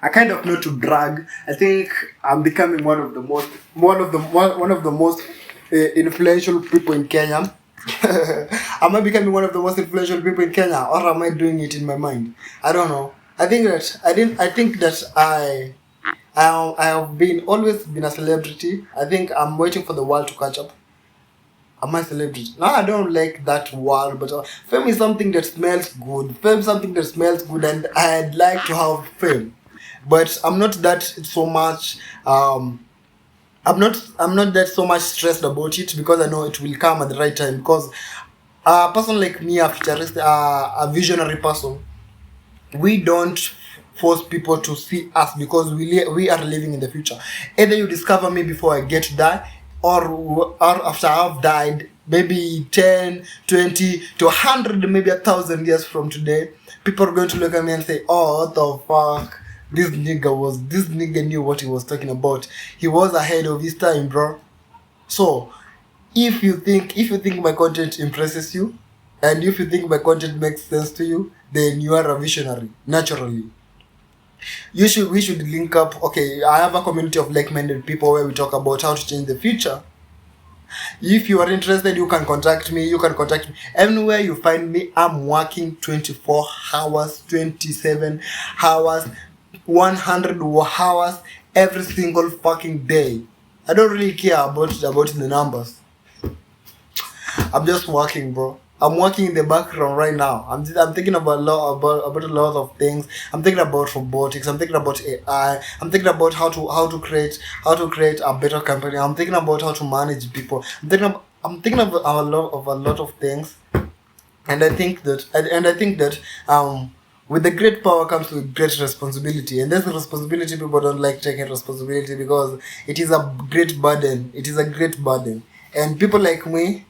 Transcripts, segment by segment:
I kind of know to brag. I think I'm becoming one of the most influential people in Kenya. Am I becoming one of the most influential people in Kenya, or am I doing it in my mind? I don't know. I think that I didn't. I think that I have been always been a celebrity. I think I'm waiting for the world to catch up. Am I celebrity? No, I don't like that word, but fame is something that smells good. Fame is something that smells good, and I'd like to have fame. But I'm not that so much. I'm not that so much stressed about it because I know it will come at the right time. Because a person like me, a futurist, a visionary person, we don't force people to see us because we are living in the future. Either you discover me before I get to die, or after I've died, maybe 10, 20 to 100, maybe 1,000 years from today. People are going to look at me and say, oh, what the fuck, this nigga knew what he was talking about. He was ahead of his time, bro. So if you think my content impresses you, and if you think my content makes sense to you, then you are a visionary naturally. We should link up. Okay, I have a community of like-minded people where we talk about how to change the future. If you are interested, you can contact me. Anywhere you find me. I'm working 24 hours, 27 hours, 100 hours every single fucking day. I don't really care about the numbers. I'm just working, bro. I'm working in the background right now. I'm thinking about a lot of things. I'm thinking about robotics. I'm thinking about AI. I'm thinking about how to create a better company. I'm thinking about how to manage people. I'm thinking of a lot of things. And I think that with the great power comes with great responsibility. And this responsibility, people don't like taking responsibility because it is a great burden. It is a great burden. And people like me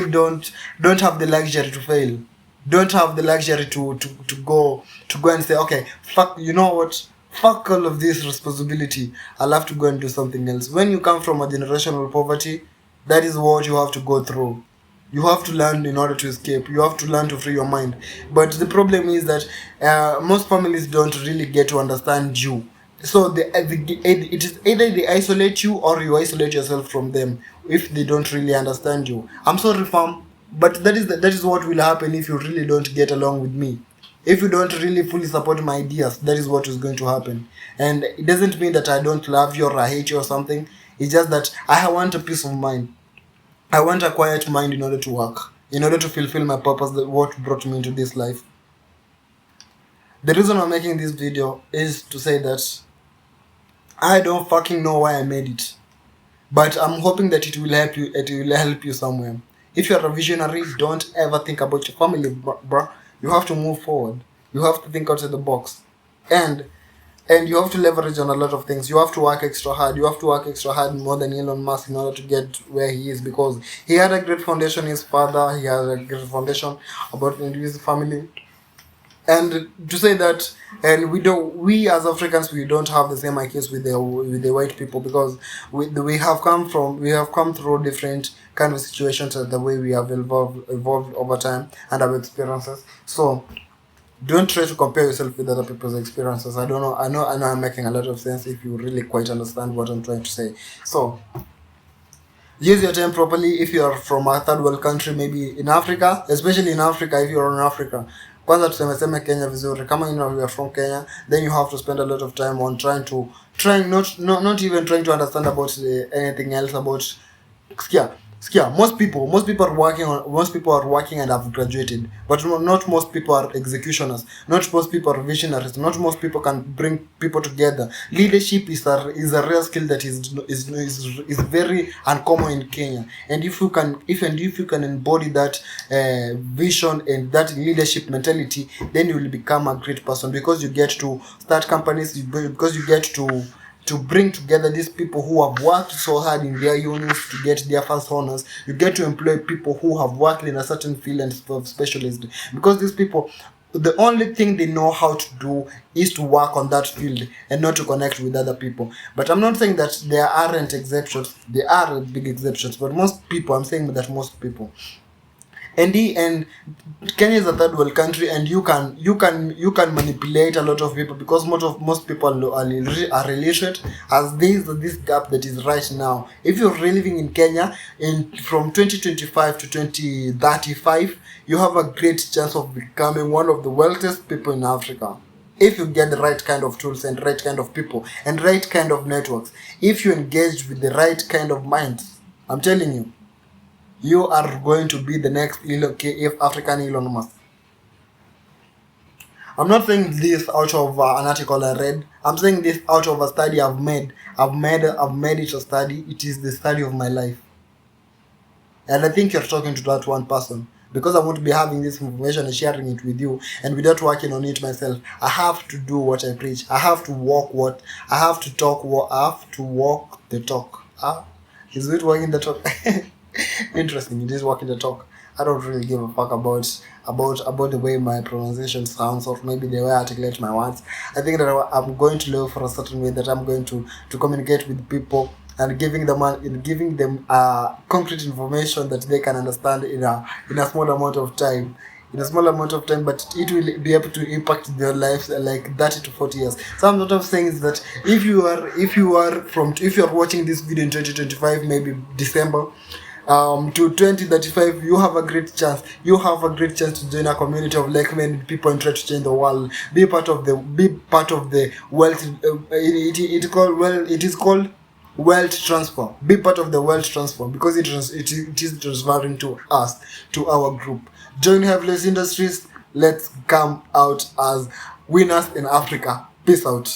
don't have the luxury to fail, don't have the luxury to go and say, okay, fuck, you know what, fuck all of this responsibility, I'll have to go and do something else. When you come from a generational poverty, that is what you have to go through. You have to learn in order to escape. You have to learn to free your mind. But the problem is that most families don't really get to understand you. So it is either they isolate you or you isolate yourself from them if they don't really understand you. I'm sorry, fam, but that is what will happen if you really don't get along with me. If you don't really fully support my ideas, that is what is going to happen. And it doesn't mean that I don't love you or I hate you or something. It's just that I want a peace of mind. I want a quiet mind in order to work, in order to fulfill my purpose, that what brought me into this life. The reason I'm making this video is to say that I don't fucking know why I made it, but I'm hoping that it will help you. It will help you somewhere. If you're a visionary, don't ever think about your family, bro. You have to move forward. You have to think outside the box, and and you have to leverage on a lot of things. You have to work extra hard. You have to work extra hard more than Elon Musk in order to get where he is, because he had a great foundation. His father, he had a great foundation about his family. And to say that, and we as Africans, we don't have the same IQs with the white people, because we have come through different kind of situations, and the way we have evolved over time and our experiences. So don't try to compare yourself with other people's experiences. I don't know. I know I'm making a lot of sense if you really quite understand what I'm trying to say. So use your time properly. If you are from a third world country, maybe in Africa, especially in Africa, if you're in Africa, kwanza tuseme Kenya vizuri. Kama you are from Kenya, then you have to spend a lot of time on trying not even trying to understand about anything else about skia skia. Most people are working and have graduated, but not most people are executioners. Not most people are visionaries. Not most people can bring people together. Leadership is a rare skill that is very uncommon in Kenya. And if you can embody that vision and that leadership mentality, then you will become a great person, because you get to start companies, because you get to bring together these people who have worked so hard in their units to get their first honors. You get to employ people who have worked in a certain field and specialist, because these people, the only thing they know how to do is to work on that field and not to connect with other people. But I'm not saying that there aren't exceptions. There are big exceptions, but most people, I'm saying that most people. And Kenya is a third world country, and you can manipulate a lot of people, because most people are illiterate. As this gap that is right now, if you're living in Kenya from 2025 to 2035, you have a great chance of becoming one of the wealthiest people in Africa, if you get the right kind of tools and right kind of people and right kind of networks. If you engage with the right kind of minds, I'm telling you, you are going to be the next African Elon Musk. I'm not saying this out of an article I read. I'm saying this out of a study I've made. I've made it a study. It is the study of my life. And I think you're talking to that one person, because I want to be having this information and sharing it with you, and without working on it myself. I have to do what I preach. I have to walk what I have to talk. What I have to walk the talk. Is it walking the talk? Interesting. It is walking the talk. I don't really give a fuck about the way my pronunciation sounds, or maybe the way I articulate my words. I think that I'm going to live for a certain way, that I'm going to communicate with people, and giving them concrete information that they can understand in a small amount of time. But it will be able to impact their lives like 30 to 40 years. So I'm not saying is that if you are watching this video in 2025, maybe December, to 2035, you have a great chance. You have a great chance to join a community of like-minded people and try to change the world. Be part of the wealth. It is called wealth transfer. Be part of the wealth transfer, because it is transferring to us, to our group. Join Helpless Industries. Let's come out as winners in Africa. Peace out.